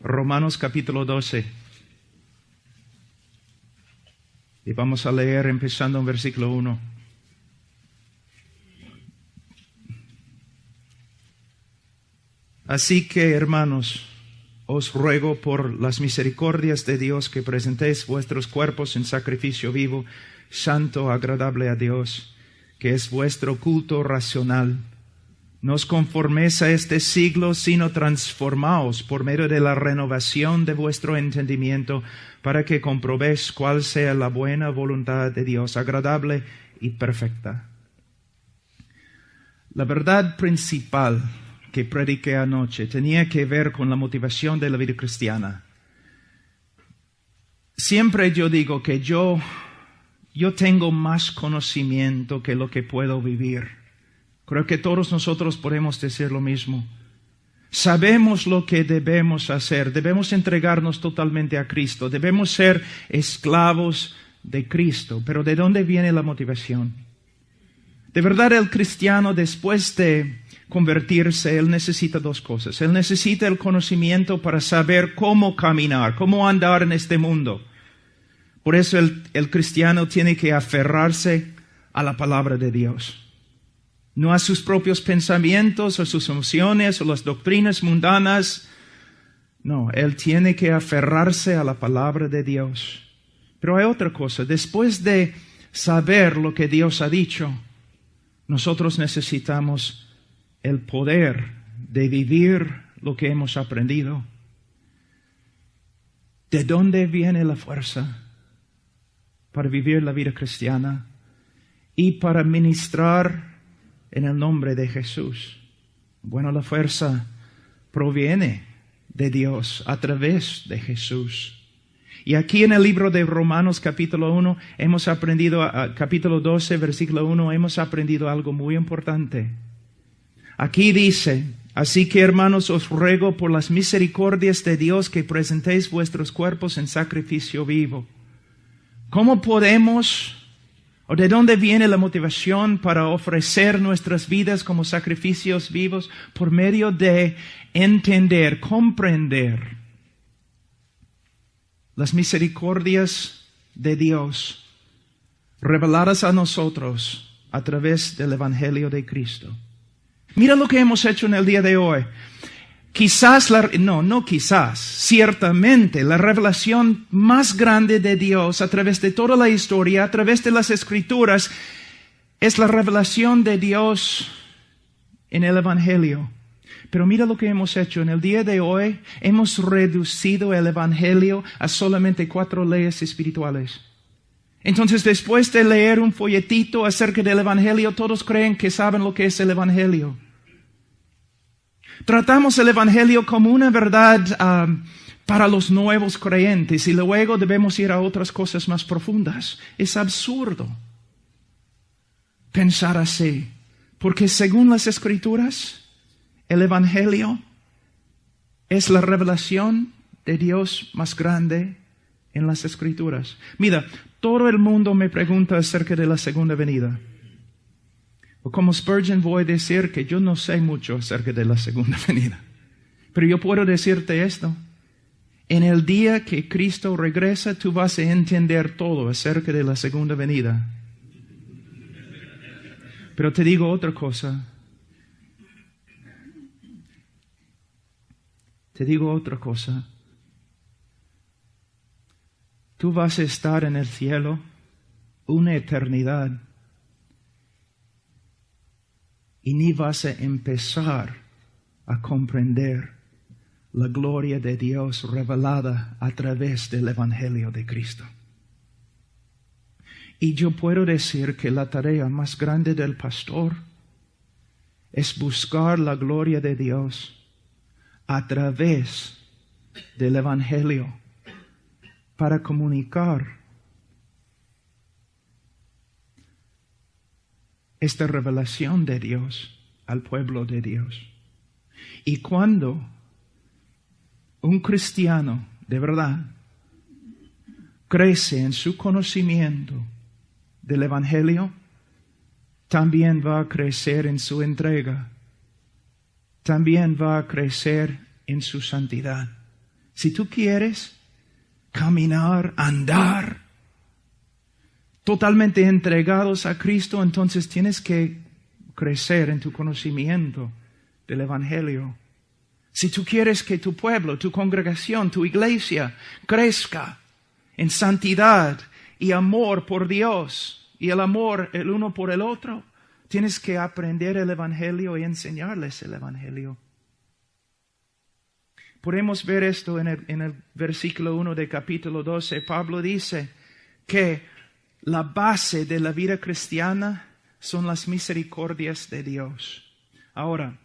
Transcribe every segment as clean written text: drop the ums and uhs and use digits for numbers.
Romanos capítulo 12. Y vamos a leer empezando en versículo 1. Así que, hermanos, os ruego por las misericordias de Dios que presentéis vuestros cuerpos en sacrificio vivo, santo, agradable a Dios, que es vuestro culto racional. No os conforméis a este siglo, sino transformaos por medio de la renovación de vuestro entendimiento, para que comprobéis cuál sea la buena voluntad de Dios, agradable y perfecta. La verdad principal que prediqué anoche tenía que ver con la motivación de la vida cristiana. Siempre yo digo que yo tengo más conocimiento que lo que puedo vivir. Creo que todos nosotros podemos decir lo mismo. Sabemos lo que debemos hacer. Debemos entregarnos totalmente a Cristo. Debemos ser esclavos de Cristo. Pero ¿de dónde viene la motivación? De verdad, el cristiano, después de convertirse, él necesita dos cosas. Él necesita el conocimiento para saber cómo caminar, cómo andar en este mundo. Por eso el cristiano tiene que aferrarse a la palabra de Dios. No a sus propios pensamientos o sus emociones o las doctrinas mundanas. No, él tiene que aferrarse a la palabra de Dios. Pero hay otra cosa. Después de saber lo que Dios ha dicho, nosotros necesitamos el poder de vivir lo que hemos aprendido. ¿De dónde viene la fuerza para vivir la vida cristiana y para ministrar en el nombre de Jesús? Bueno, la fuerza proviene de Dios a través de Jesús. Y aquí en el libro de Romanos capítulo 1 hemos aprendido, capítulo 12, versículo 1, hemos aprendido algo muy importante. Aquí dice: así que, hermanos, os ruego por las misericordias de Dios que presentéis vuestros cuerpos en sacrificio vivo. ¿Cómo podemos, o de dónde viene la motivación para ofrecer nuestras vidas como sacrificios vivos? Por medio de entender, comprender las misericordias de Dios reveladas a nosotros a través del Evangelio de Cristo. Mira lo que hemos hecho en el día de hoy. Ciertamente la revelación más grande de Dios a través de toda la historia, a través de las Escrituras, es la revelación de Dios en el Evangelio. Pero mira lo que hemos hecho. En el día de hoy hemos reducido el Evangelio a solamente 4 leyes espirituales. Entonces, después de leer un folletito acerca del Evangelio, todos creen que saben lo que es el Evangelio. Tratamos el Evangelio como una verdad para los nuevos creyentes y luego debemos ir a otras cosas más profundas. Es absurdo pensar así, porque según las Escrituras, el Evangelio es la revelación de Dios más grande en las Escrituras. Mira, todo el mundo me pregunta acerca de la segunda venida. O como Spurgeon voy a decir que yo no sé mucho acerca de la segunda venida. Pero yo puedo decirte esto. En el día que Cristo regresa, tú vas a entender todo acerca de la segunda venida. Pero te digo otra cosa. Tú vas a estar en el cielo una eternidad y ni vas a empezar a comprender la gloria de Dios revelada a través del Evangelio de Cristo. Y yo puedo decir que la tarea más grande del pastor es buscar la gloria de Dios a través del Evangelio para comunicar esta revelación de Dios al pueblo de Dios. Y cuando un cristiano de verdad crece en su conocimiento del Evangelio, también va a crecer en su entrega, también va a crecer en su santidad. Si tú quieres caminar, andar, totalmente entregados a Cristo, entonces tienes que crecer en tu conocimiento del Evangelio. Si tú quieres que tu pueblo, tu congregación, tu iglesia crezca en santidad y amor por Dios y el amor el uno por el otro, tienes que aprender el Evangelio y enseñarles el Evangelio. Podemos ver esto en el versículo 1 del capítulo 12. Pablo dice que la base de la vida cristiana son las misericordias de Dios. Ahora,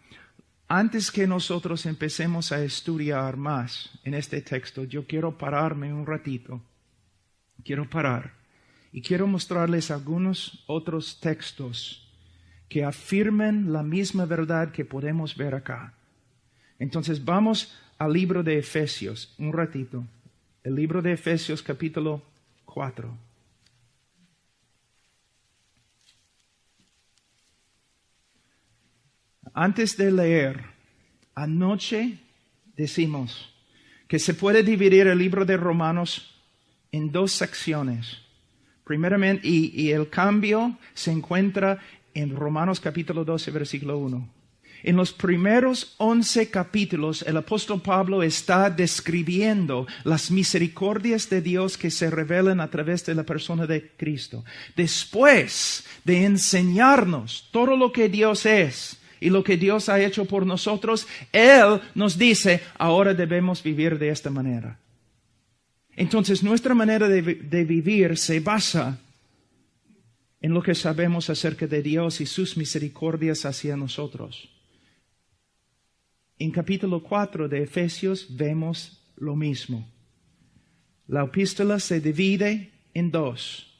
antes que nosotros empecemos a estudiar más en este texto, yo quiero pararme un ratito. Quiero parar y quiero mostrarles algunos otros textos que afirmen la misma verdad que podemos ver acá. Entonces vamos al libro de Efesios, un ratito. El libro de Efesios capítulo 4. Antes de leer, anoche decimos que se puede dividir el libro de Romanos en dos secciones. Primeramente, y el cambio se encuentra en Romanos capítulo 12, versículo 1. En los primeros 11 capítulos, el apóstol Pablo está describiendo las misericordias de Dios que se revelan a través de la persona de Cristo. Después de enseñarnos todo lo que Dios es y lo que Dios ha hecho por nosotros, Él nos dice, ahora debemos vivir de esta manera. Entonces, nuestra manera de vivir se basa en lo que sabemos acerca de Dios y sus misericordias hacia nosotros. En capítulo 4 de Efesios vemos lo mismo. La epístola se divide en dos.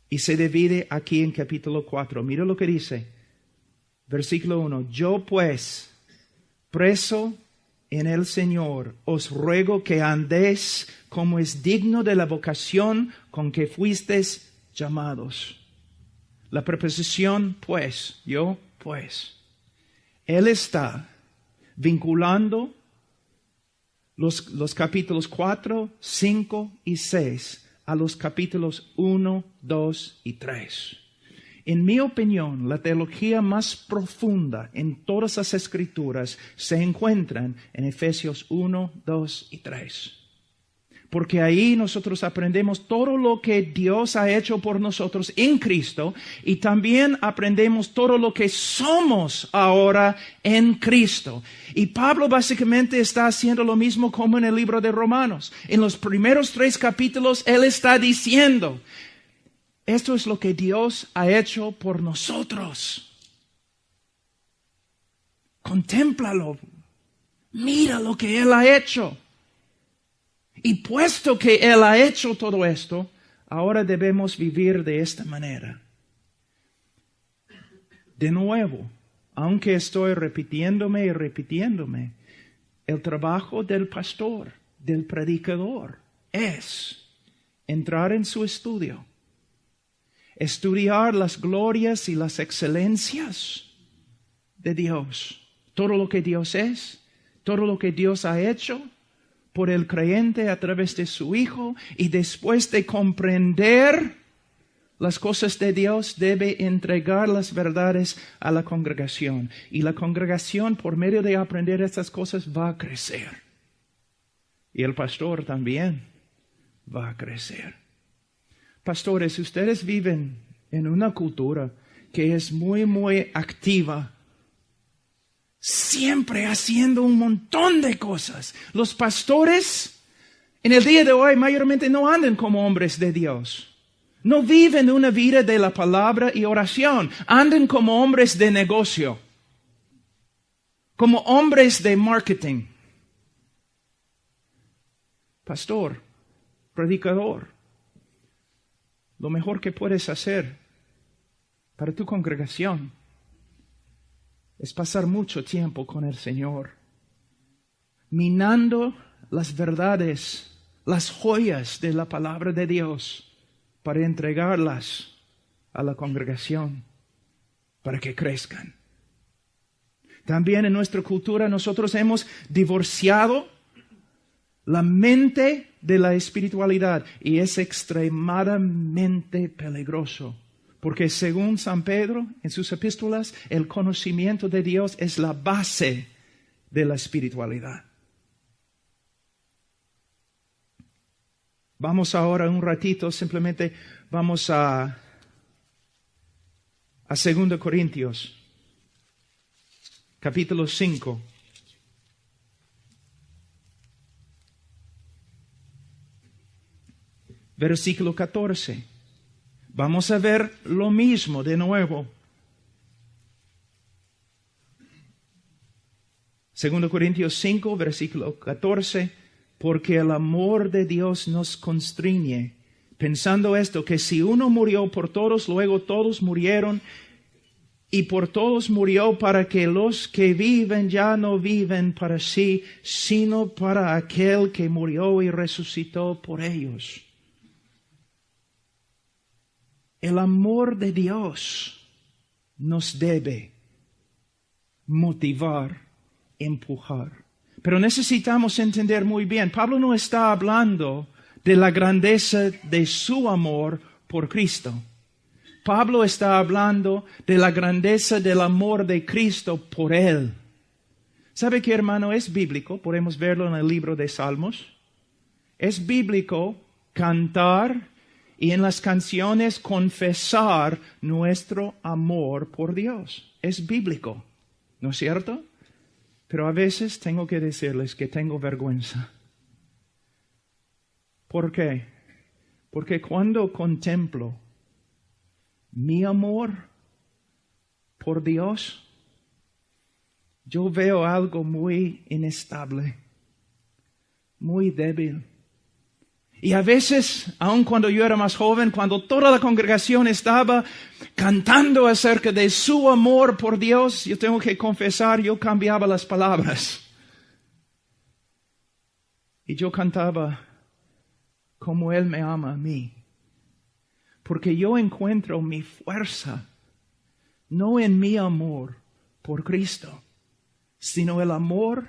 Y se divide aquí en capítulo 4. Mira lo que dice. Versículo 1. Yo pues, preso en el Señor, os ruego que andéis como es digno de la vocación con que fuisteis llamados. La preposición pues, yo pues. Él está vinculando los capítulos 4, 5 y 6 a los capítulos 1, 2 y 3. En mi opinión, la teología más profunda en todas las escrituras se encuentran en Efesios 1, 2 y 3. Porque ahí nosotros aprendemos todo lo que Dios ha hecho por nosotros en Cristo y también aprendemos todo lo que somos ahora en Cristo. Y Pablo básicamente está haciendo lo mismo como en el libro de Romanos. En los primeros 3 capítulos él está diciendo, esto es lo que Dios ha hecho por nosotros. Contémplalo. Mira lo que Él ha hecho. Y puesto que Él ha hecho todo esto, ahora debemos vivir de esta manera. De nuevo, aunque estoy repitiéndome y repitiéndome, el trabajo del pastor, del predicador, es entrar en su estudio, estudiar las glorias y las excelencias de Dios, todo lo que Dios es, todo lo que Dios ha hecho por el creyente a través de su Hijo, y después de comprender las cosas de Dios, debe entregar las verdades a la congregación. Y la congregación, por medio de aprender estas cosas, va a crecer. Y el pastor también va a crecer. Pastores, ustedes viven en una cultura que es muy, muy activa, siempre haciendo un montón de cosas. Los pastores en el día de hoy mayormente no andan como hombres de Dios. No viven una vida de la palabra y oración. Andan como hombres de negocio, como hombres de marketing. Pastor, predicador, lo mejor que puedes hacer para tu congregación es pasar mucho tiempo con el Señor, minando las verdades, las joyas de la palabra de Dios, para entregarlas a la congregación, para que crezcan. También en nuestra cultura nosotros hemos divorciado la mente de la espiritualidad, y es extremadamente peligroso. Porque según San Pedro, en sus epístolas, el conocimiento de Dios es la base de la espiritualidad. Vamos ahora un ratito, simplemente vamos a 2 Corintios, capítulo 5. Versículo 14. Vamos a ver lo mismo de nuevo. 2 Corintios 5, versículo 14. Porque el amor de Dios nos constriñe, pensando esto, que si uno murió por todos, luego todos murieron, y por todos murió para que los que viven ya no viven para sí, sino para aquel que murió y resucitó por ellos. El amor de Dios nos debe motivar, empujar. Pero necesitamos entender muy bien, Pablo no está hablando de la grandeza de su amor por Cristo. Pablo está hablando de la grandeza del amor de Cristo por él. ¿Sabe qué, hermano? Es bíblico, podemos verlo en el libro de Salmos. Es bíblico cantar y en las canciones confesar nuestro amor por Dios. Es bíblico, ¿no es cierto? Pero a veces tengo que decirles que tengo vergüenza. ¿Por qué? Porque cuando contemplo mi amor por Dios, yo veo algo muy inestable, muy débil. Y a veces, aun cuando yo era más joven, cuando toda la congregación estaba cantando acerca de su amor por Dios, yo tengo que confesar, yo cambiaba las palabras. Y yo cantaba como Él me ama a mí. Porque yo encuentro mi fuerza, no en mi amor por Cristo, sino el amor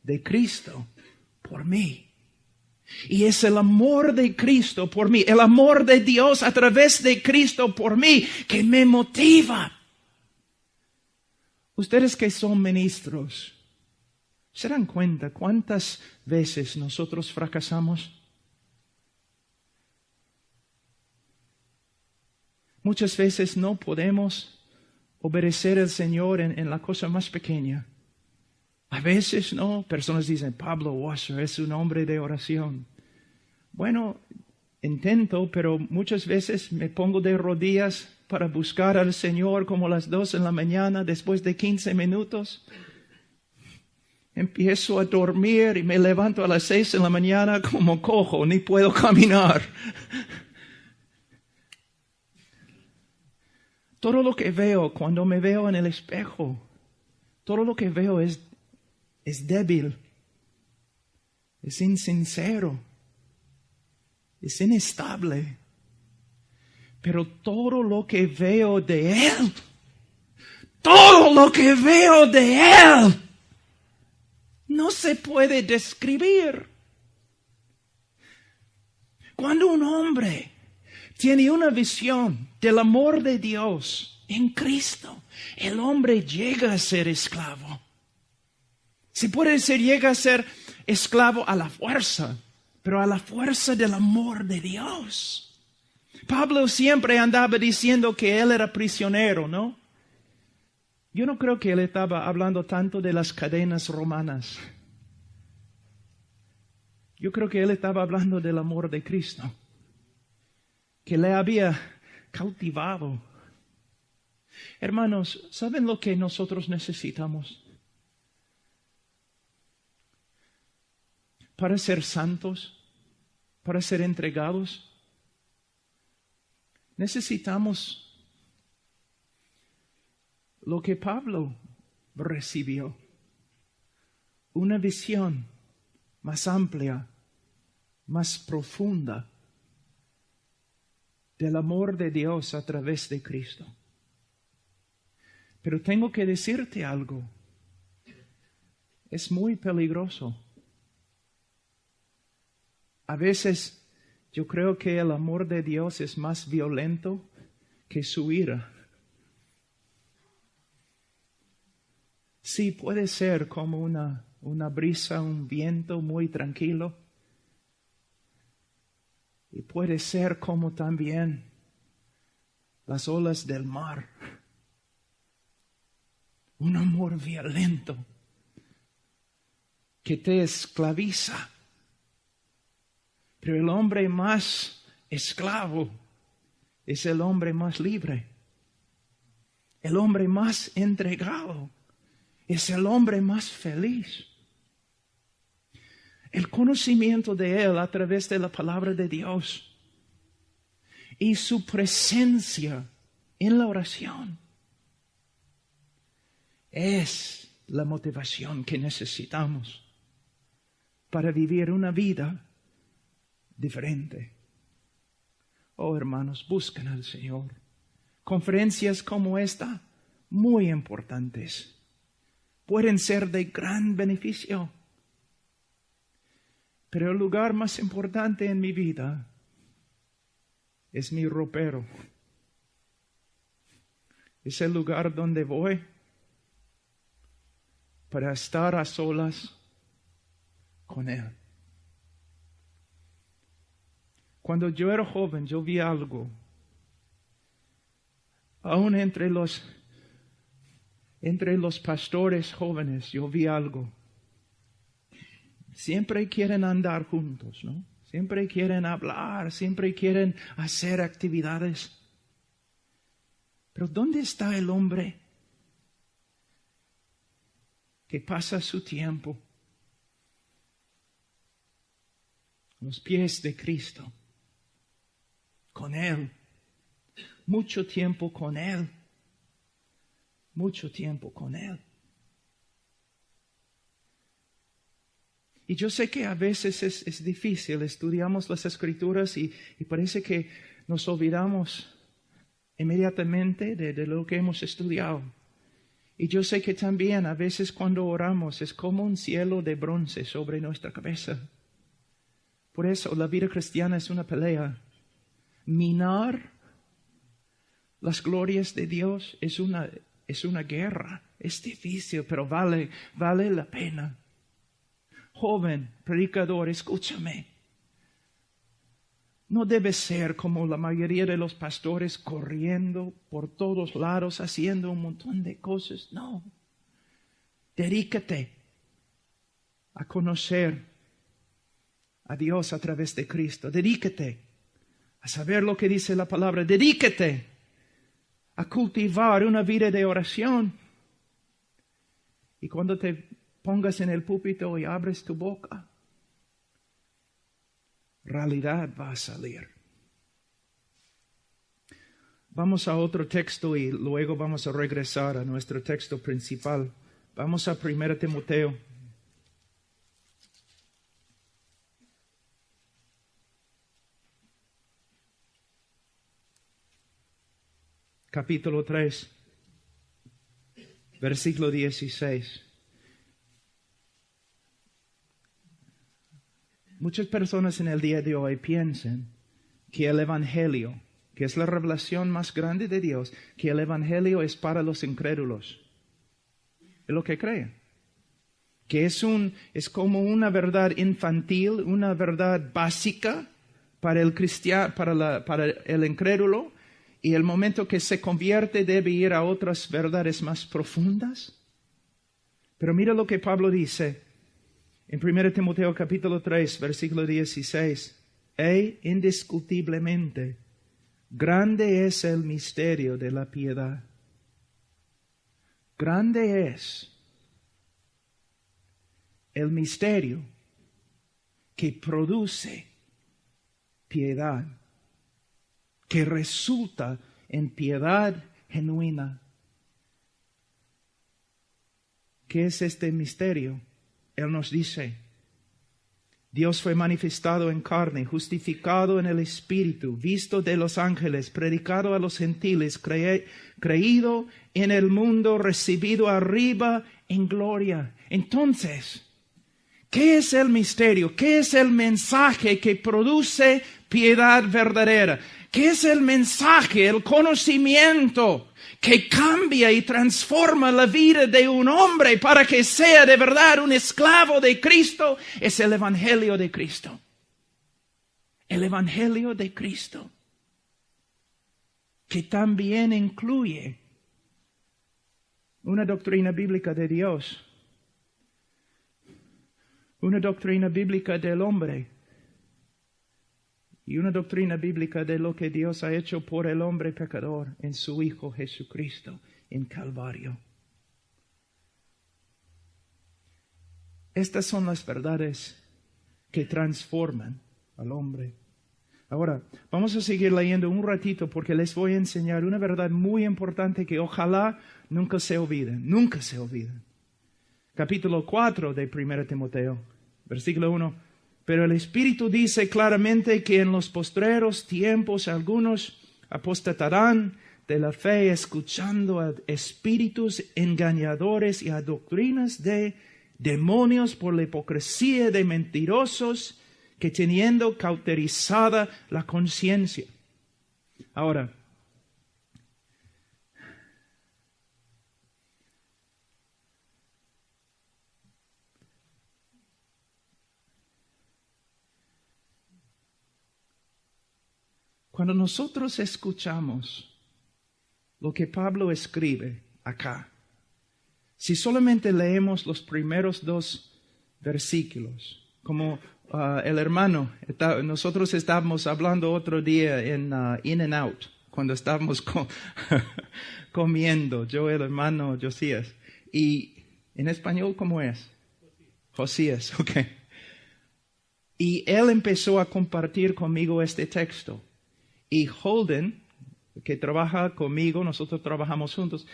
de Cristo por mí. Y es el amor de Cristo por mí, el amor de Dios a través de Cristo por mí, que me motiva. Ustedes que son ministros, ¿se dan cuenta cuántas veces nosotros fracasamos? Muchas veces no podemos obedecer al Señor en la cosa más pequeña. A veces no, personas dicen, Pablo Washer es un hombre de oración. Bueno, intento, pero muchas veces me pongo de rodillas para buscar al Señor como a las 2 de la mañana, después de 15 minutos. Empiezo a dormir y me levanto a las 6 de la mañana como cojo, ni puedo caminar. Todo lo que veo cuando me veo en el espejo, todo lo que veo es débil, es insincero, es inestable. Pero todo lo que veo de Él, todo lo que veo de Él, no se puede describir. Cuando un hombre tiene una visión del amor de Dios en Cristo, el hombre llega a ser esclavo. Se puede decir, llega a ser esclavo a la fuerza, pero a la fuerza del amor de Dios. Pablo siempre andaba diciendo que él era prisionero, ¿no? Yo no creo que él estaba hablando tanto de las cadenas romanas. Yo creo que él estaba hablando del amor de Cristo, que le había cautivado. Hermanos, ¿saben lo que nosotros necesitamos? Para ser santos, para ser entregados, necesitamos lo que Pablo recibió. Una visión más amplia, más profunda del amor de Dios a través de Cristo. Pero tengo que decirte algo. Es muy peligroso. A veces yo creo que el amor de Dios es más violento que su ira. Sí, puede ser como una brisa, un viento muy tranquilo. Y puede ser como también las olas del mar. Un amor violento que te esclaviza. Pero el hombre más esclavo es el hombre más libre. El hombre más entregado es el hombre más feliz. El conocimiento de Él a través de la palabra de Dios y su presencia en la oración es la motivación que necesitamos para vivir una vida diferente. Oh, hermanos, busquen al Señor. Conferencias como esta, muy importantes, pueden ser de gran beneficio. Pero el lugar más importante en mi vida es mi ropero. Es el lugar donde voy para estar a solas con Él. Cuando yo era joven, yo vi algo. Aún entre los pastores jóvenes, yo vi algo. Siempre quieren andar juntos, ¿no? Siempre quieren hablar, siempre quieren hacer actividades. Pero ¿dónde está el hombre que pasa su tiempo a los pies de Cristo? Con Él. Mucho tiempo con Él. Mucho tiempo con Él. Y yo sé que a veces es difícil. Estudiamos las Escrituras y parece que nos olvidamos inmediatamente de lo que hemos estudiado. Y yo sé que también a veces cuando oramos es como un cielo de bronce sobre nuestra cabeza. Por eso la vida cristiana es una pelea. Minar las glorias de Dios es una guerra. Es difícil, pero vale la pena. Joven, predicador, escúchame. No debes ser como la mayoría de los pastores corriendo por todos lados, haciendo un montón de cosas. No. Dedícate a conocer a Dios a través de Cristo. Dedícate a saber lo que dice la palabra. Dedícate a cultivar una vida de oración. Y cuando te pongas en el púlpito y abres tu boca, realidad va a salir. Vamos a otro texto y luego vamos a regresar a nuestro texto principal. Vamos a 1 Timoteo. Capítulo 3, versículo 16. Muchas personas en el día de hoy piensan que el Evangelio, que es la revelación más grande de Dios, que el Evangelio es para los incrédulos. Es lo que creen. Que es como una verdad infantil, una verdad básica para el cristiano, para el incrédulo, y el momento que se convierte debe ir a otras verdades más profundas. Pero mira lo que Pablo dice en 1 Timoteo capítulo 3, versículo 16. Indiscutiblemente, grande es el misterio de la piedad. Grande es el misterio que produce piedad, que resulta en piedad genuina. ¿Qué es este misterio? Él nos dice, Dios fue manifestado en carne, justificado en el Espíritu, visto de los ángeles, predicado a los gentiles, creído en el mundo, recibido arriba en gloria. Entonces, ¿Qué es el misterio? ¿Qué es el mensaje que produce piedad verdadera? ¿Qué es el mensaje, el conocimiento que cambia y transforma la vida de un hombre para que sea de verdad un esclavo de Cristo? Es el Evangelio de Cristo. El Evangelio de Cristo, que también incluye una doctrina bíblica de Dios, una doctrina bíblica del hombre y una doctrina bíblica de lo que Dios ha hecho por el hombre pecador en su Hijo Jesucristo en Calvario. Estas son las verdades que transforman al hombre. Ahora, vamos a seguir leyendo un ratito porque les voy a enseñar una verdad muy importante que ojalá nunca se olviden, nunca se olviden. Capítulo 4 de 1 Timoteo, versículo 1. Pero el Espíritu dice claramente que en los postreros tiempos algunos apostatarán de la fe escuchando a espíritus engañadores y a doctrinas de demonios por la hipocresía de mentirosos que teniendo cauterizada la conciencia. Ahora, cuando nosotros escuchamos lo que Pablo escribe acá, si solamente leemos los primeros 2 versículos, como el hermano, nosotros estábamos hablando otro día en In and Out, cuando estábamos comiendo, yo el hermano Josías. Y en español, ¿cómo es? Josías, ok. Y él empezó a compartir conmigo este texto. Y Holden, que trabaja conmigo, nosotros trabajamos juntos,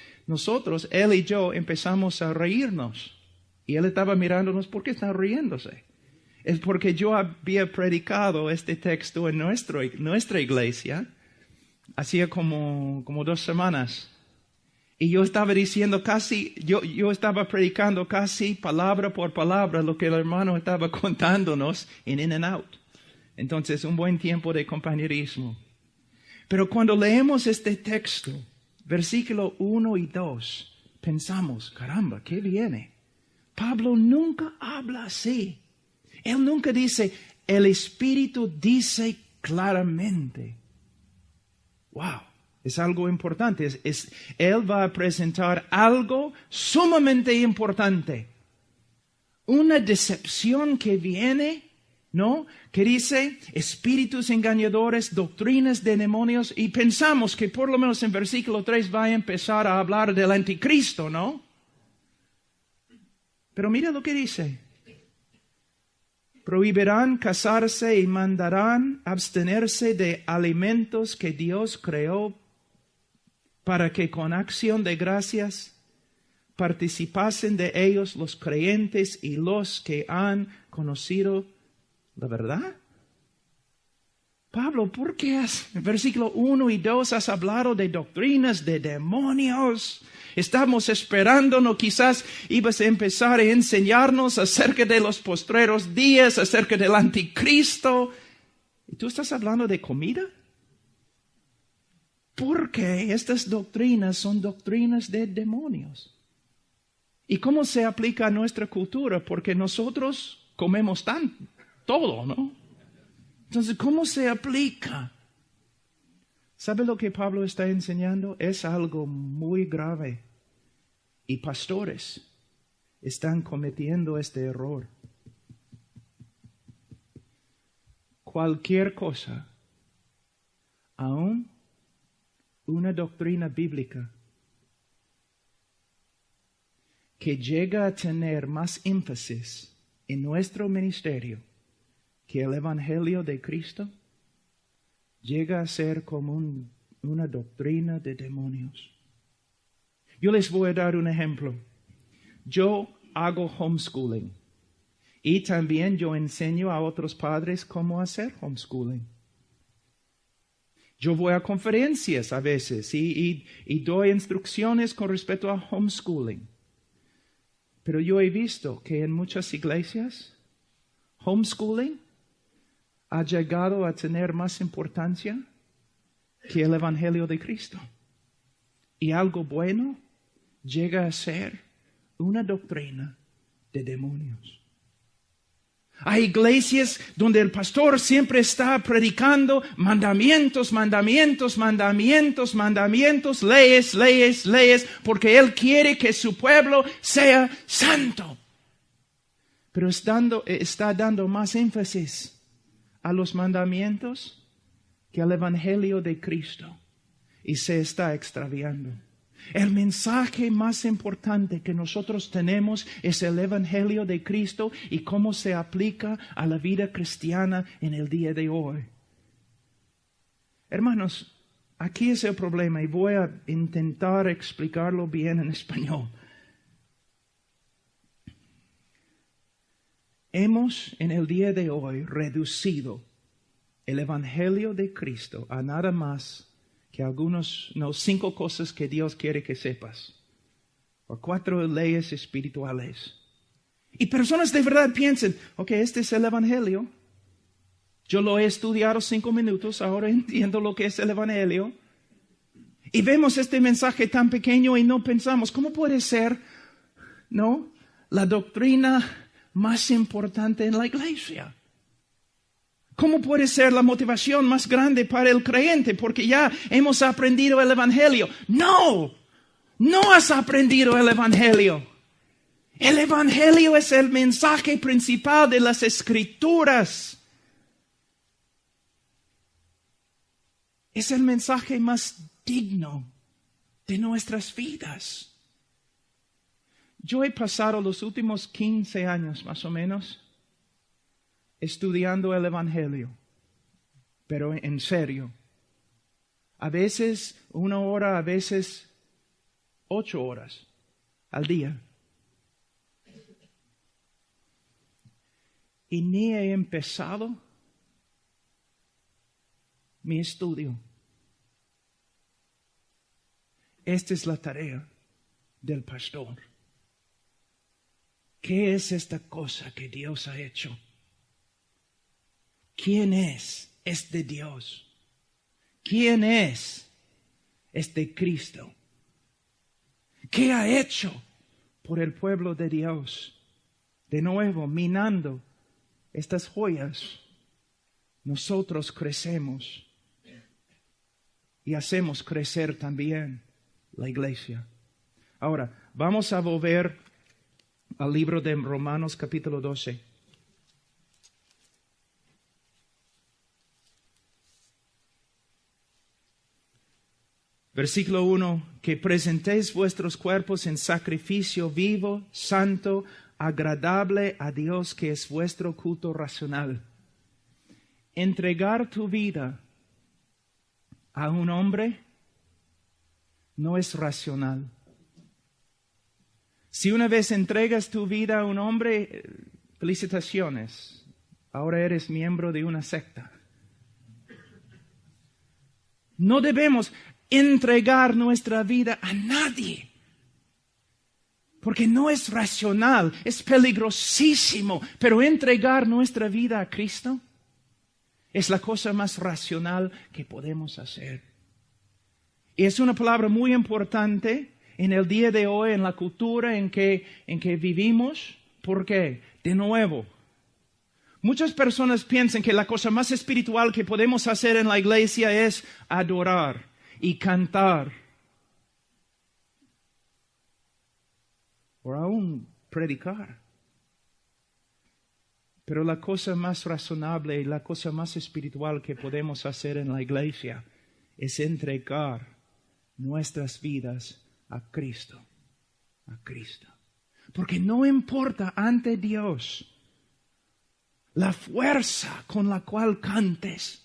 él y yo empezamos a reírnos. Y él estaba mirándonos, ¿por qué están riéndose? Es porque yo había predicado este texto en nuestra iglesia hacía como 2 semanas. Y yo estaba diciendo yo estaba predicando casi palabra por palabra lo que el hermano estaba contándonos en In and Out. Entonces, un buen tiempo de compañerismo. Pero cuando leemos este texto, versículo 1 y 2, pensamos, caramba, ¿qué viene? Pablo nunca habla así. Él nunca dice, el Espíritu dice claramente. Wow, es algo importante. Él va a presentar algo sumamente importante. Una decepción que viene, ¿no? Que dice, espíritus engañadores, doctrinas de demonios. Y pensamos que por lo menos en versículo 3 va a empezar a hablar del anticristo, ¿no? Pero mira lo que dice. Prohibirán casarse y mandarán abstenerse de alimentos que Dios creó para que con acción de gracias participasen de ellos los creyentes y los que han conocido la verdad. Pablo, ¿por qué en versículo 1 y 2 has hablado de doctrinas de demonios? Estamos esperándonos, quizás ibas a empezar a enseñarnos acerca de los postreros días, acerca del anticristo. ¿Y tú estás hablando de comida? Porque estas doctrinas son doctrinas de demonios. ¿Y cómo se aplica a nuestra cultura? Porque nosotros comemos todo, ¿no? Entonces, ¿cómo se aplica? ¿Sabe lo que Pablo está enseñando? Es algo muy grave. Y pastores están cometiendo este error. Cualquier cosa, aún una doctrina bíblica que llega a tener más énfasis en nuestro ministerio que el Evangelio de Cristo, llega a ser como una doctrina de demonios. Yo les voy a dar un ejemplo. Yo hago homeschooling y también yo enseño a otros padres cómo hacer homeschooling. Yo voy a conferencias a veces y doy instrucciones con respecto a homeschooling. Pero yo he visto que en muchas iglesias homeschooling ha llegado a tener más importancia que el Evangelio de Cristo. Y algo bueno llega a ser una doctrina de demonios. Hay iglesias donde el pastor siempre está predicando mandamientos, mandamientos, mandamientos, mandamientos, leyes, leyes, leyes, porque él quiere que su pueblo sea santo. Pero está dando más énfasis a los mandamientos que al Evangelio de Cristo y se está extraviando. El mensaje más importante que nosotros tenemos es el Evangelio de Cristo y cómo se aplica a la vida cristiana en el día de hoy. Hermanos, aquí es el problema y voy a intentar explicarlo bien en español. Hemos en el día de hoy reducido el Evangelio de Cristo a nada más que 5 cosas que Dios quiere que sepas, o 4 leyes espirituales. Y personas de verdad piensan, ok, este es el Evangelio. Yo lo he estudiado 5 minutos, ahora entiendo lo que es el Evangelio. Y vemos este mensaje tan pequeño y no pensamos, ¿cómo puede ser, la doctrina más importante en la iglesia? ¿Cómo puede ser la motivación más grande para el creyente? Porque ya hemos aprendido el Evangelio. No has aprendido el Evangelio. El Evangelio es el mensaje principal de las Escrituras. Es el mensaje más digno de nuestras vidas. Yo he pasado los últimos 15 años más o menos estudiando el Evangelio, pero en serio. A veces 1 hora, a veces 8 horas al día. Y ni he empezado mi estudio. Esta es la tarea del pastor. ¿Qué es esta cosa que Dios ha hecho? ¿Quién es este Dios? ¿Quién es este Cristo? ¿Qué ha hecho por el pueblo de Dios? De nuevo, minando estas joyas, nosotros crecemos y hacemos crecer también la iglesia. Ahora, vamos a volver al libro de Romanos capítulo 12. Versículo 1, que presentéis vuestros cuerpos en sacrificio vivo, santo, agradable a Dios, que es vuestro culto racional. Entregar tu vida a un hombre no es racional. Si una vez entregas tu vida a un hombre, felicitaciones, ahora eres miembro de una secta. No debemos entregar nuestra vida a nadie, porque no es racional, es peligrosísimo, pero entregar nuestra vida a Cristo es la cosa más racional que podemos hacer. Y es una palabra muy importante en el día de hoy, en la cultura en que vivimos. ¿Por qué? De nuevo, muchas personas piensan que la cosa más espiritual que podemos hacer en la iglesia es adorar y cantar, o aún predicar. Pero la cosa más razonable y la cosa más espiritual que podemos hacer en la iglesia es entregar nuestras vidas a Cristo. A Cristo. Porque no importa ante Dios la fuerza con la cual cantes.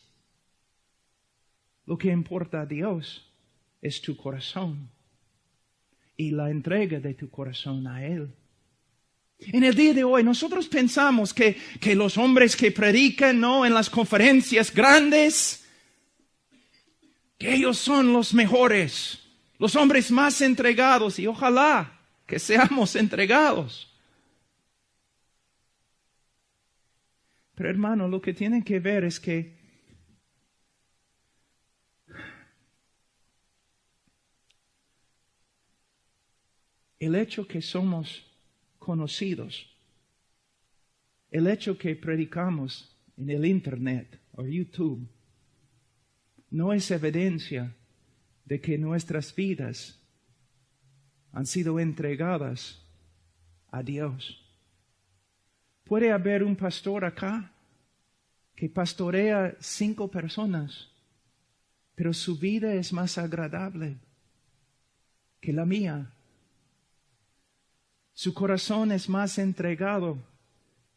Lo que importa a Dios es tu corazón y la entrega de tu corazón a Él. En el día de hoy nosotros pensamos que los hombres que predican en las conferencias grandes, que ellos son los mejores, los hombres más entregados, y ojalá que seamos entregados. Pero hermano, lo que tienen que ver es que el hecho que somos conocidos, el hecho que predicamos en el Internet o YouTube, no es evidencia de que nuestras vidas han sido entregadas a Dios. Puede haber un pastor acá que pastorea 5 personas, pero su vida es más agradable que la mía. Su corazón es más entregado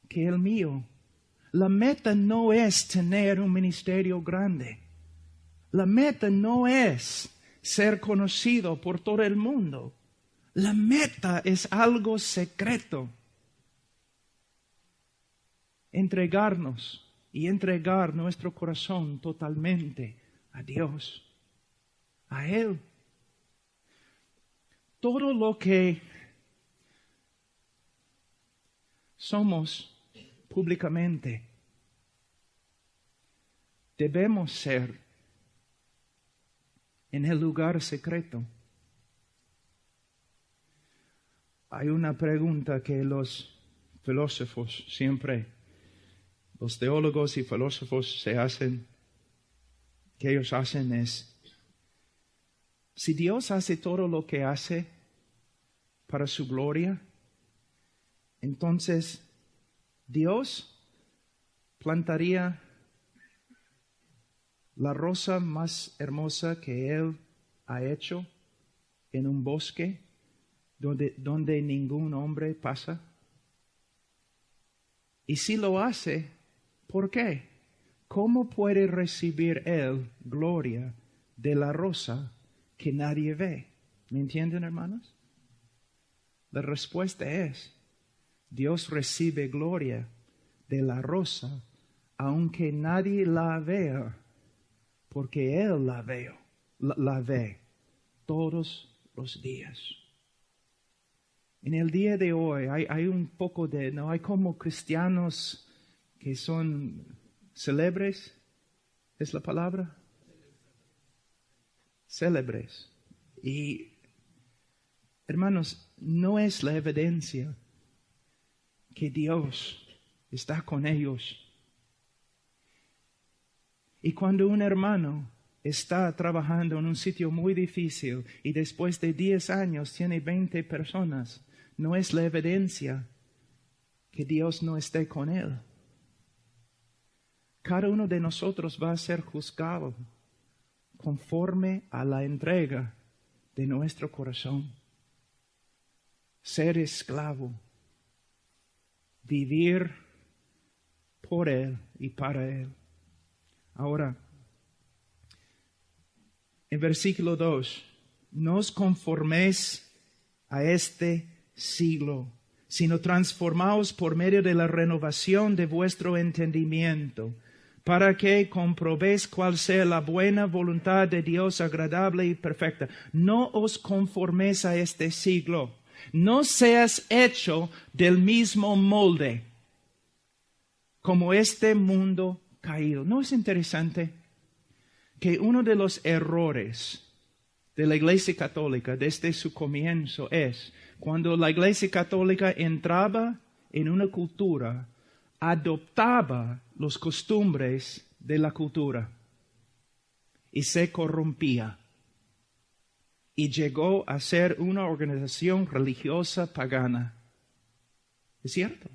que el mío. La meta no es tener un ministerio grande. La meta no es ser conocido por todo el mundo. La meta es algo secreto. Entregarnos y entregar nuestro corazón totalmente a Dios, a Él. Todo lo que somos públicamente, debemos ser en el lugar secreto. Hay una pregunta que los filósofos siempre, los teólogos y filósofos que ellos hacen es, si Dios hace todo lo que hace para su gloria, entonces Dios plantaría la rosa más hermosa que Él ha hecho en un bosque donde ningún hombre pasa. Y si lo hace, ¿por qué? ¿Cómo puede recibir Él gloria de la rosa que nadie ve? ¿Me entienden, hermanos? La respuesta es, Dios recibe gloria de la rosa aunque nadie la vea, porque Él la ve todos los días. En el día de hoy hay un poco hay como cristianos que son célebres, ¿es la palabra? Célebres. Y, hermanos, no es la evidencia que Dios está con ellos. Y cuando un hermano está trabajando en un sitio muy difícil y después de 10 años tiene 20 personas, no es la evidencia que Dios no esté con él. Cada uno de nosotros va a ser juzgado conforme a la entrega de nuestro corazón. Ser esclavo, vivir por Él y para Él. Ahora, en versículo 2, no os conforméis a este siglo, sino transformaos por medio de la renovación de vuestro entendimiento, para que comprobéis cuál sea la buena voluntad de Dios agradable y perfecta. No os conforméis a este siglo. No seas hecho del mismo molde como este mundo caído. ¿No es interesante que uno de los errores de la Iglesia Católica desde su comienzo es cuando la Iglesia Católica entraba en una cultura, adoptaba las costumbres de la cultura y se corrompía y llegó a ser una organización religiosa pagana? ¿Es cierto?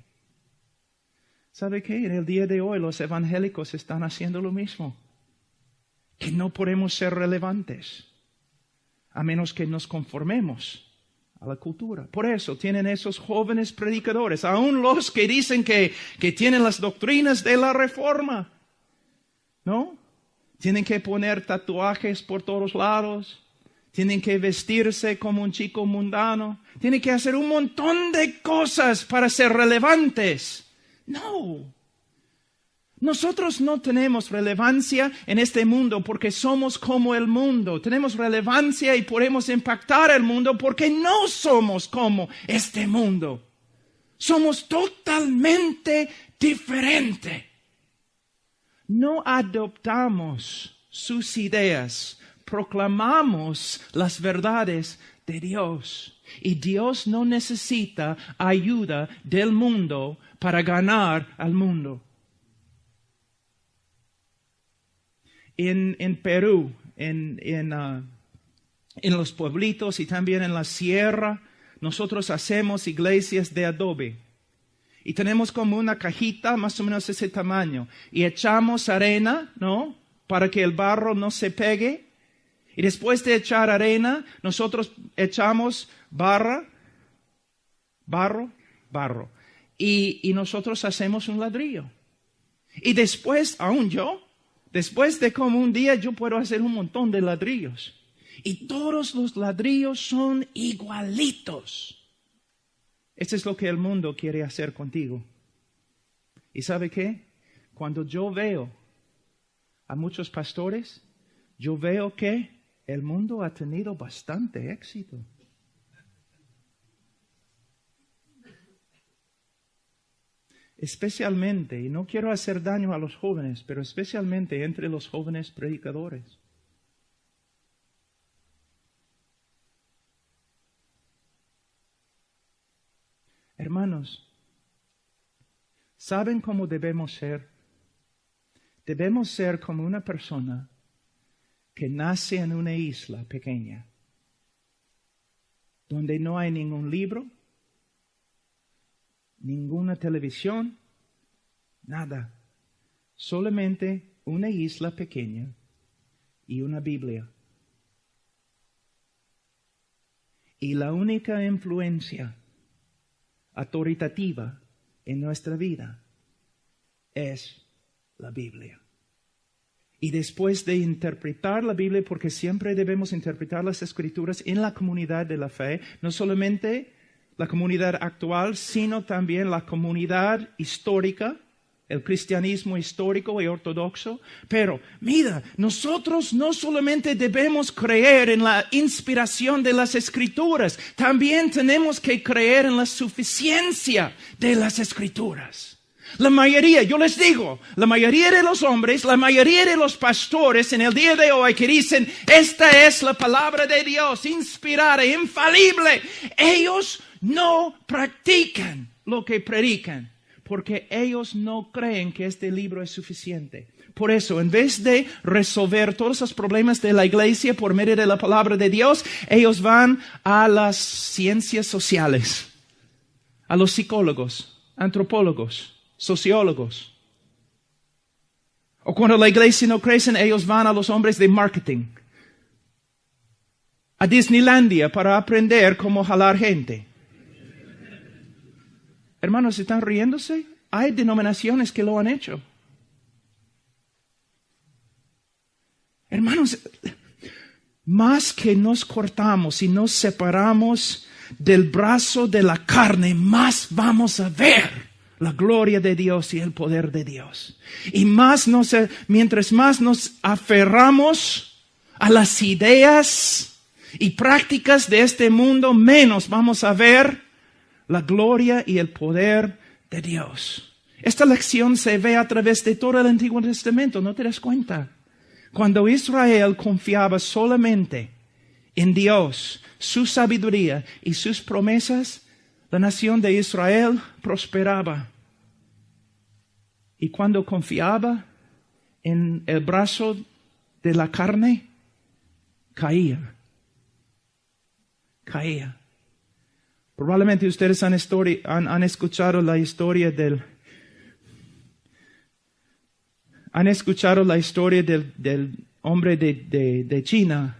¿Sabe qué? En el día de hoy los evangélicos están haciendo lo mismo. Que no podemos ser relevantes a menos que nos conformemos a la cultura. Por eso tienen esos jóvenes predicadores, aún los que dicen que tienen las doctrinas de la Reforma, ¿no? Tienen que poner tatuajes por todos lados, tienen que vestirse como un chico mundano, tienen que hacer un montón de cosas para ser relevantes. No. Nosotros no tenemos relevancia en este mundo porque somos como el mundo. Tenemos relevancia y podemos impactar el mundo porque no somos como este mundo. Somos totalmente diferentes. no adoptamos sus ideas, proclamamos las verdades de Dios. Y Dios no necesita ayuda del mundo para ganar al mundo. En Perú, en los pueblitos y también en la sierra, nosotros hacemos iglesias de adobe. Y tenemos como una cajita más o menos ese tamaño. Y echamos arena, ¿no? Para que el barro no se pegue. Y después de echar arena, nosotros echamos barro. Y nosotros hacemos un ladrillo. Y después, después de como un día, yo puedo hacer un montón de ladrillos. Y todos los ladrillos son igualitos. Esto es lo que el mundo quiere hacer contigo. ¿Y sabe qué? Cuando yo veo a muchos pastores, yo veo que el mundo ha tenido bastante éxito. Especialmente, y no quiero hacer daño a los jóvenes, pero especialmente entre los jóvenes predicadores. Hermanos, ¿saben cómo debemos ser? Debemos ser como una persona que nace en una isla pequeña, donde no hay ningún libro, ninguna televisión, nada. Solamente una isla pequeña y una Biblia. Y la única influencia autoritativa en nuestra vida es la Biblia. Y después de interpretar la Biblia, porque siempre debemos interpretar las Escrituras en la comunidad de la fe, no solamente la comunidad actual, sino también la comunidad histórica, el cristianismo histórico y ortodoxo. Pero mira, nosotros no solamente debemos creer en la inspiración de las Escrituras, también tenemos que creer en la suficiencia de las Escrituras. La mayoría, yo les digo, la mayoría de los hombres, la mayoría de los pastores en el día de hoy que dicen, esta es la palabra de Dios, inspirada, infalible, ellos no practican lo que predican, porque ellos no creen que este libro es suficiente. Por eso, en vez de resolver todos los problemas de la iglesia por medio de la palabra de Dios, ellos van a las ciencias sociales, a los psicólogos, antropólogos, sociólogos. O cuando la iglesia no crece, ellos van a los hombres de marketing, a Disneylandia para aprender cómo jalar gente. Hermanos, ¿están riéndose? Hay denominaciones que lo han hecho. Hermanos, más que nos cortamos y nos separamos del brazo de la carne, más vamos a ver la gloria de Dios y el poder de Dios. Y mientras más nos aferramos a las ideas y prácticas de este mundo, menos vamos a ver la gloria y el poder de Dios. Esta lección se ve a través de todo el Antiguo Testamento, ¿no te das cuenta? Cuando Israel confiaba solamente en Dios, su sabiduría y sus promesas, la nación de Israel prosperaba. Y cuando confiaba en el brazo de la carne, caía. Probablemente ustedes han escuchado la historia del hombre de China,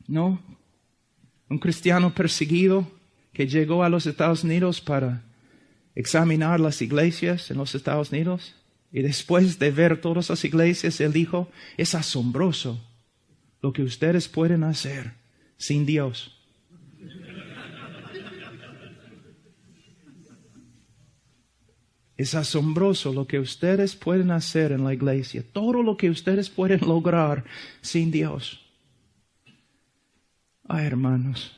¿no? Un cristiano perseguido que llegó a los Estados Unidos para examinar las iglesias en los Estados Unidos. Y después de ver todas las iglesias, él dijo, es asombroso lo que ustedes pueden hacer sin Dios. Es asombroso lo que ustedes pueden hacer en la iglesia. Todo lo que ustedes pueden lograr sin Dios. Ay, hermanos.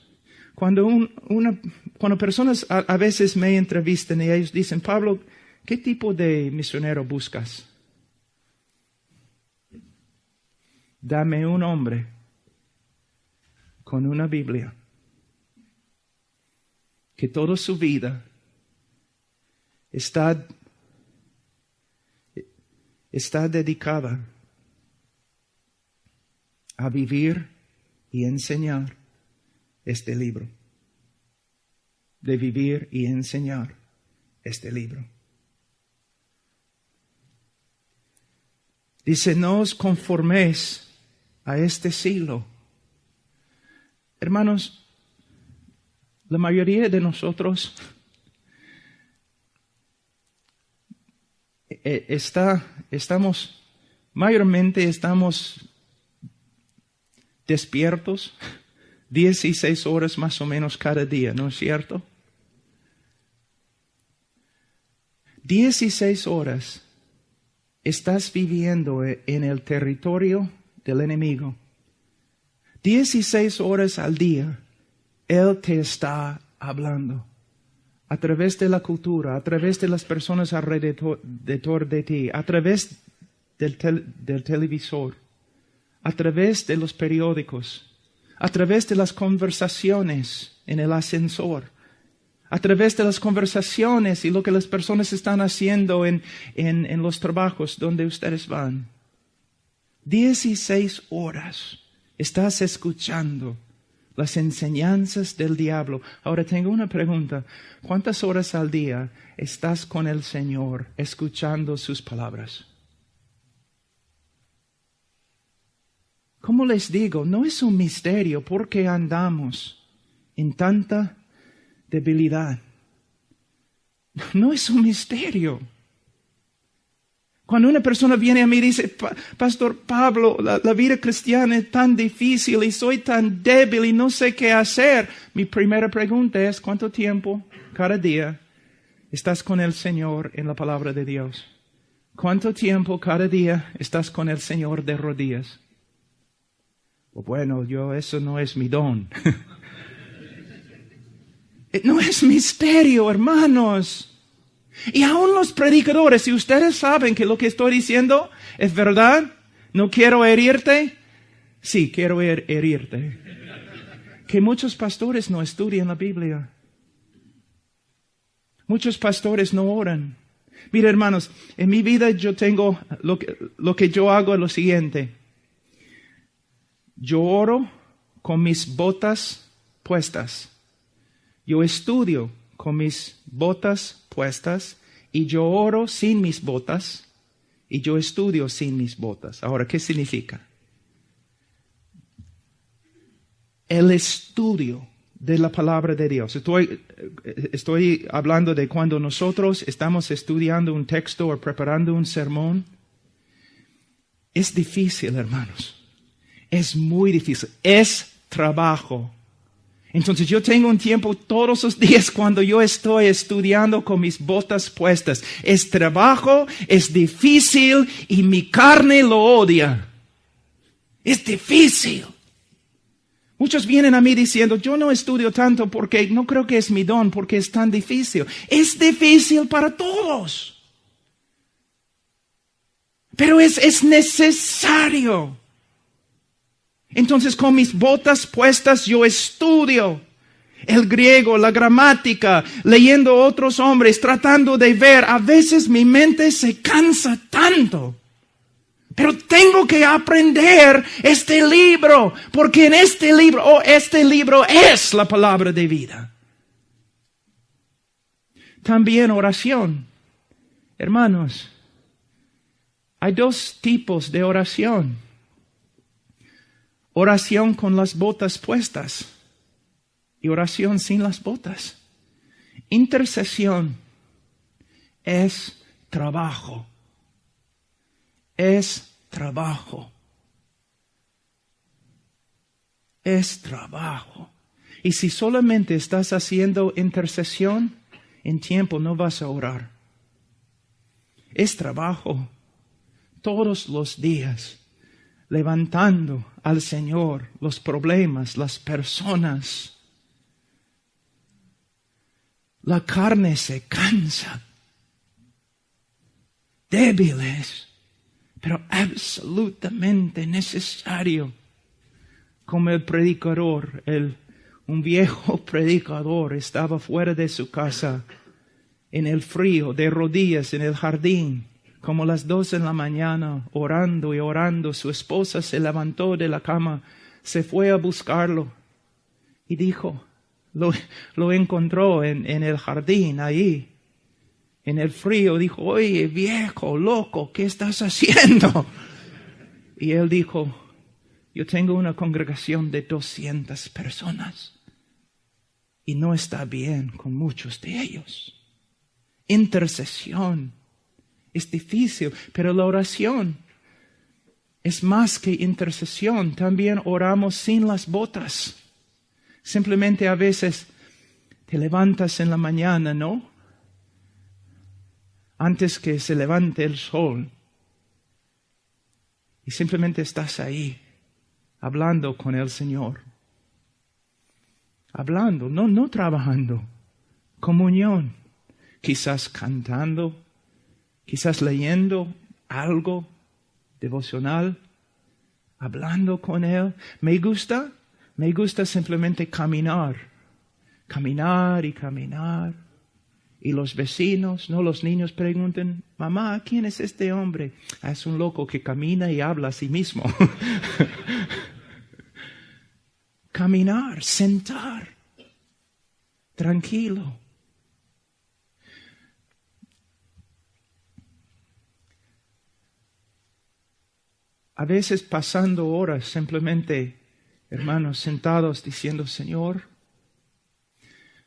Cuando personas a veces me entrevistan y ellos dicen, Pablo, ¿qué tipo de misionero buscas? dame un hombre con una Biblia que toda su vida está dedicada a vivir y enseñar este libro. De vivir y enseñar este libro. Dice, no os conforméis a este siglo. Hermanos, la mayoría de nosotros mayormente estamos despiertos 16 horas más o menos cada día, ¿no es cierto? 16 horas estás viviendo en el territorio del enemigo. 16 horas al día, Él te está hablando. A través de la cultura, a través de las personas alrededor de ti, a través del televisor, a través de los periódicos, a través de las conversaciones en el ascensor, a través de las conversaciones y lo que las personas están haciendo en los trabajos donde ustedes van. 16 horas estás escuchando las enseñanzas del diablo. Ahora tengo una pregunta. ¿Cuántas horas al día estás con el Señor escuchando sus palabras? ¿Cómo les digo? No es un misterio por qué andamos en tanta debilidad. No es un misterio. Cuando una persona viene a mí y dice, Pastor Pablo, la vida cristiana es tan difícil y soy tan débil y no sé qué hacer. Mi primera pregunta es, ¿cuánto tiempo cada día estás con el Señor en la palabra de Dios? ¿Cuánto tiempo cada día estás con el Señor de rodillas? Bueno, eso no es mi don. No es misterio, hermanos. Y aún los predicadores, si ustedes saben que lo que estoy diciendo es verdad, no quiero herirte. Sí, quiero herirte. Que muchos pastores no estudian la Biblia. Muchos pastores no oran. Mira, hermanos, en mi vida yo tengo, lo que yo hago es lo siguiente. Yo oro con mis botas puestas. Yo estudio con mis botas puestas y yo oro sin mis botas y yo estudio sin mis botas. Ahora, ¿qué significa? El estudio de la palabra de Dios. Estoy hablando de cuando nosotros estamos estudiando un texto o preparando un sermón. Es difícil, hermanos. Es muy difícil. Es trabajo. Entonces yo tengo un tiempo todos los días cuando yo estoy estudiando con mis botas puestas. Es trabajo, es difícil y mi carne lo odia. Es difícil. Muchos vienen a mí diciendo, yo no estudio tanto porque no creo que es mi don, porque es tan difícil. Es difícil para todos. Pero es necesario. Entonces con mis botas puestas yo estudio el griego, la gramática, leyendo a otros hombres, tratando de ver. A veces mi mente se cansa tanto. Pero tengo que aprender este libro, porque en este libro es la palabra de vida. También oración. Hermanos, hay dos tipos de oración. Oración con las botas puestas y oración sin las botas. Intercesión es trabajo. Es trabajo. Es trabajo. Y si solamente estás haciendo intercesión, en tiempo no vas a orar. Es trabajo. Todos los días. Levantando al Señor los problemas, las personas. La carne se cansa. Débiles. pero absolutamente necesario. Como el predicador, un viejo predicador estaba fuera de su casa, en el frío, de rodillas en el jardín, como las 2 de la mañana, orando y orando. Su esposa se levantó de la cama, se fue a buscarlo y dijo, lo encontró en el jardín ahí, en el frío. Dijo, oye, viejo, loco, ¿qué estás haciendo? Y él dijo, yo tengo una congregación de 200 personas y no está bien con muchos de ellos. Intercesión es difícil, pero la oración es más que intercesión. También oramos sin las botas. Simplemente a veces te levantas en la mañana, ¿no? Antes que se levante el sol. Y simplemente estás ahí, hablando con el Señor. Hablando, no trabajando. Comunión. Quizás cantando, quizás leyendo algo devocional, hablando con Él. Me gusta simplemente caminar y caminar. Y los vecinos, los niños preguntan, mamá, ¿quién es este hombre? Es un loco que camina y habla a sí mismo. Caminar, sentar, tranquilo. A veces pasando horas simplemente, hermanos, sentados diciendo, Señor,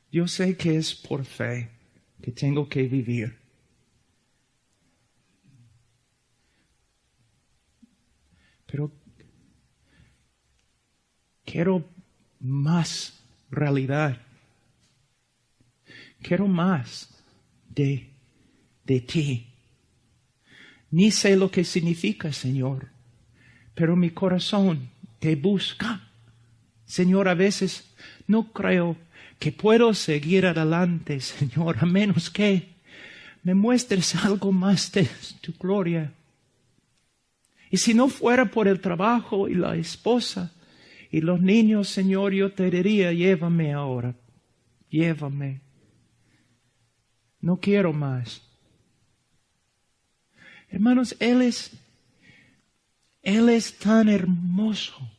yo sé que es por fe que tengo que vivir. Pero quiero más realidad. Quiero más de ti. Ni sé lo que significa, Señor, pero mi corazón te busca. Señor, a veces no creo que puedo seguir adelante, Señor, a menos que me muestres algo más de tu gloria. Y si no fuera por el trabajo y la esposa y los niños, Señor, yo te diría, llévame ahora, llévame. No quiero más. Hermanos, Él es tan hermoso.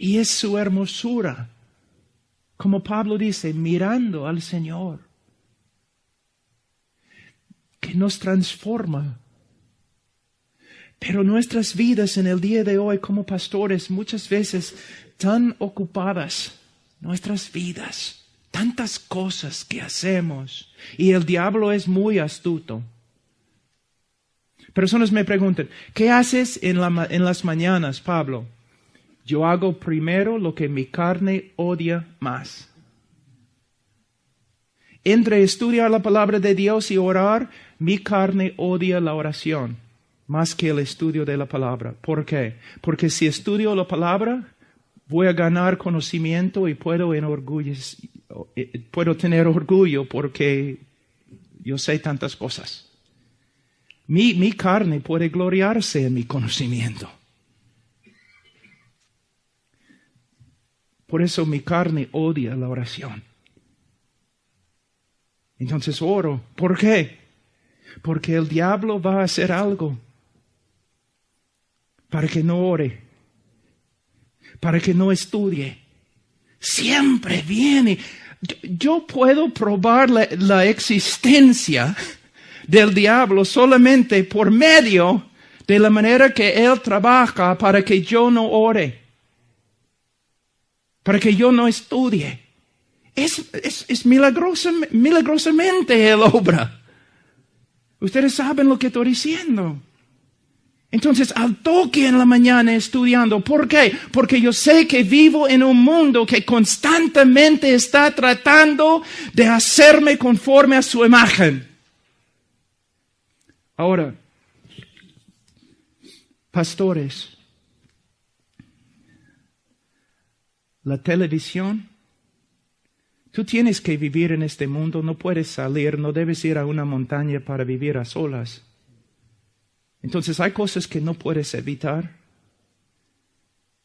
Y es su hermosura, como Pablo dice, mirando al Señor, que nos transforma. Pero nuestras vidas en el día de hoy como pastores, muchas veces tan ocupadas, nuestras vidas, tantas cosas que hacemos, y el diablo es muy astuto. Personas me preguntan, ¿qué haces en las mañanas, Pablo? Yo hago primero lo que mi carne odia más. Entre estudiar la palabra de Dios y orar, mi carne odia la oración más que el estudio de la palabra. ¿Por qué? Porque si estudio la palabra, voy a ganar conocimiento y puedo tener orgullo porque yo sé tantas cosas. Mi carne puede gloriarse en mi conocimiento. Por eso mi carne odia la oración. Entonces oro. ¿Por qué? Porque el diablo va a hacer algo para que no ore, para que no estudie. Siempre viene. Yo puedo probar la existencia del diablo solamente por medio de la manera que él trabaja para que yo no ore, para que yo no estudie. Es milagrosamente él obra. Ustedes saben lo que estoy diciendo. Entonces, al toque en la mañana estudiando. ¿Por qué? Porque yo sé que vivo en un mundo que constantemente está tratando de hacerme conforme a su imagen. Ahora, pastores, la televisión Tú tienes que vivir en este mundo, no puedes salir, no debes ir a una montaña para vivir a solas. Entonces hay cosas que no puedes evitar,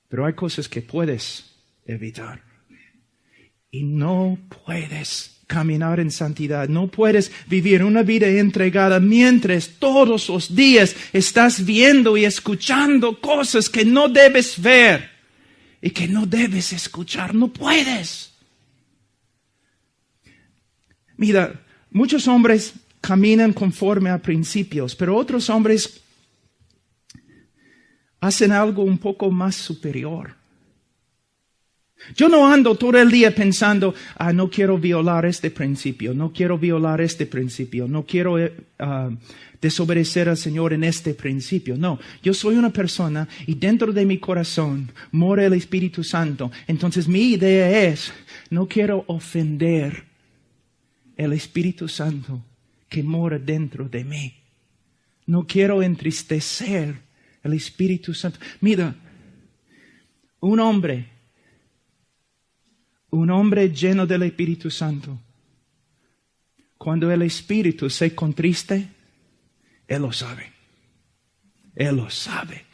pero hay cosas que puedes evitar. Y no puedes caminar en santidad, no puedes vivir una vida entregada mientras todos los días estás viendo y escuchando cosas que no debes ver y que no debes escuchar. No puedes. Mira, muchos hombres caminan conforme a principios, pero otros hombres hacen algo un poco más superior. Yo no ando todo el día pensando, no quiero violar este principio, no quiero violar este principio, no quiero desobedecer al Señor en este principio. No, yo soy una persona y dentro de mi corazón mora el Espíritu Santo. Entonces mi idea es, no quiero ofender el Espíritu Santo que mora dentro de mí. No quiero entristecer el Espíritu Santo. Mira, un hombre lleno del Espíritu Santo, cuando el Espíritu se contriste, Él lo sabe. Él lo sabe.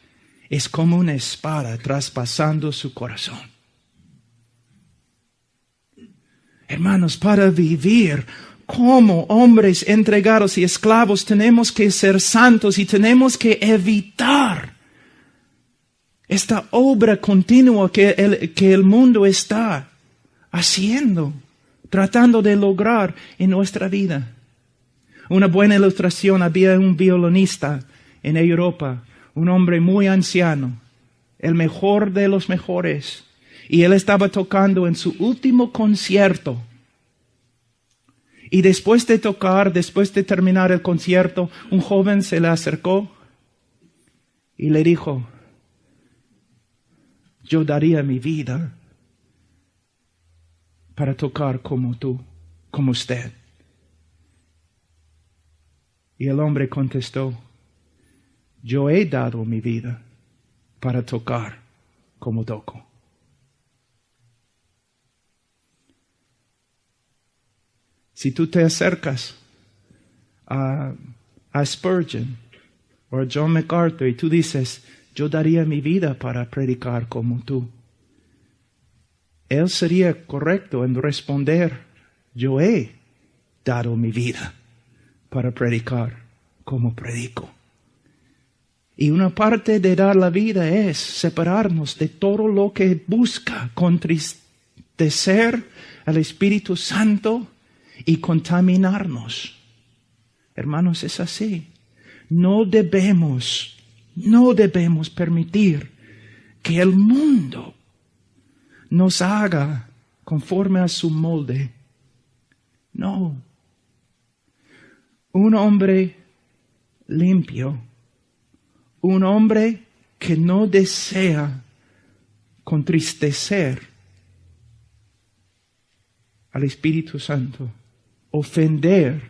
Es como una espada traspasando su corazón. Hermanos, para vivir como hombres entregados y esclavos, tenemos que ser santos y tenemos que evitar esta obra continua que el mundo está haciendo, tratando de lograr en nuestra vida. Una buena ilustración, había un violinista en Europa, un hombre muy anciano, el mejor de los mejores, y él estaba tocando en su último concierto. Y después de tocar, después de terminar el concierto, un joven se le acercó y le dijo, yo daría mi vida para tocar como tú, como usted. Y el hombre contestó, yo he dado mi vida para tocar como toco. Si tú te acercas a Spurgeon o a John MacArthur y tú dices, yo daría mi vida para predicar como tú, él sería correcto en responder, yo he dado mi vida para predicar como predico. Y una parte de dar la vida es separarnos de todo lo que busca contristecer al Espíritu Santo y contaminarnos. Hermanos, es así. No debemos permitir que el mundo nos haga conforme a su molde. No. Un hombre limpio, un hombre que no desea contristecer al Espíritu Santo, ofender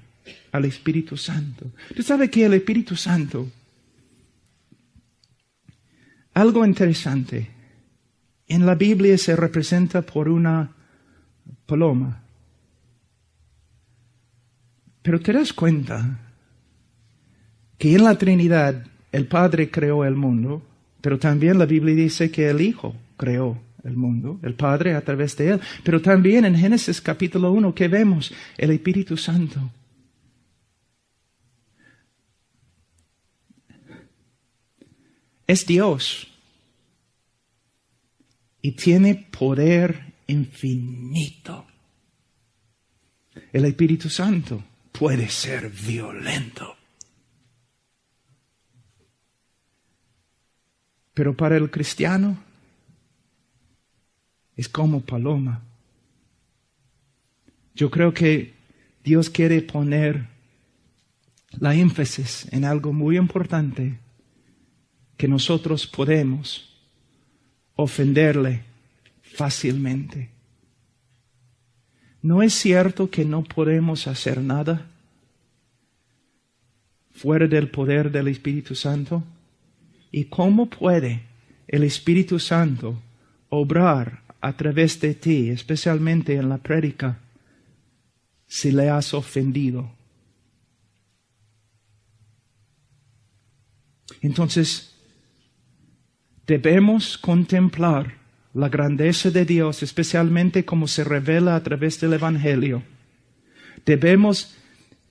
al Espíritu Santo. Tú sabes que el Espíritu Santo, algo interesante, en la Biblia se representa por una paloma. Pero te das cuenta que en la Trinidad el Padre creó el mundo, pero también la Biblia dice que el Hijo creó el mundo, el Padre a través de Él. Pero también en Génesis capítulo 1 que vemos el Espíritu Santo. Es Dios y tiene poder infinito. El Espíritu Santo puede ser violento. Pero para el cristiano es como paloma. Yo creo que Dios quiere poner la énfasis en algo muy importante, que nosotros podemos ofenderle fácilmente. ¿No es cierto que no podemos hacer nada fuera del poder del Espíritu Santo? ¿Y cómo puede el Espíritu Santo obrar a través de ti, especialmente en la prédica, si le has ofendido. Entonces, debemos contemplar la grandeza de Dios, especialmente como se revela a través del Evangelio. Debemos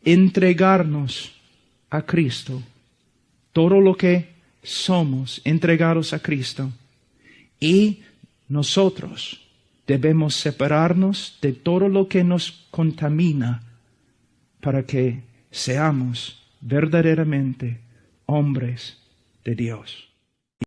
entregarnos a Cristo, todo lo que somos, entregados a Cristo. Y nosotros debemos separarnos de todo lo que nos contamina para que seamos verdaderamente hombres de Dios.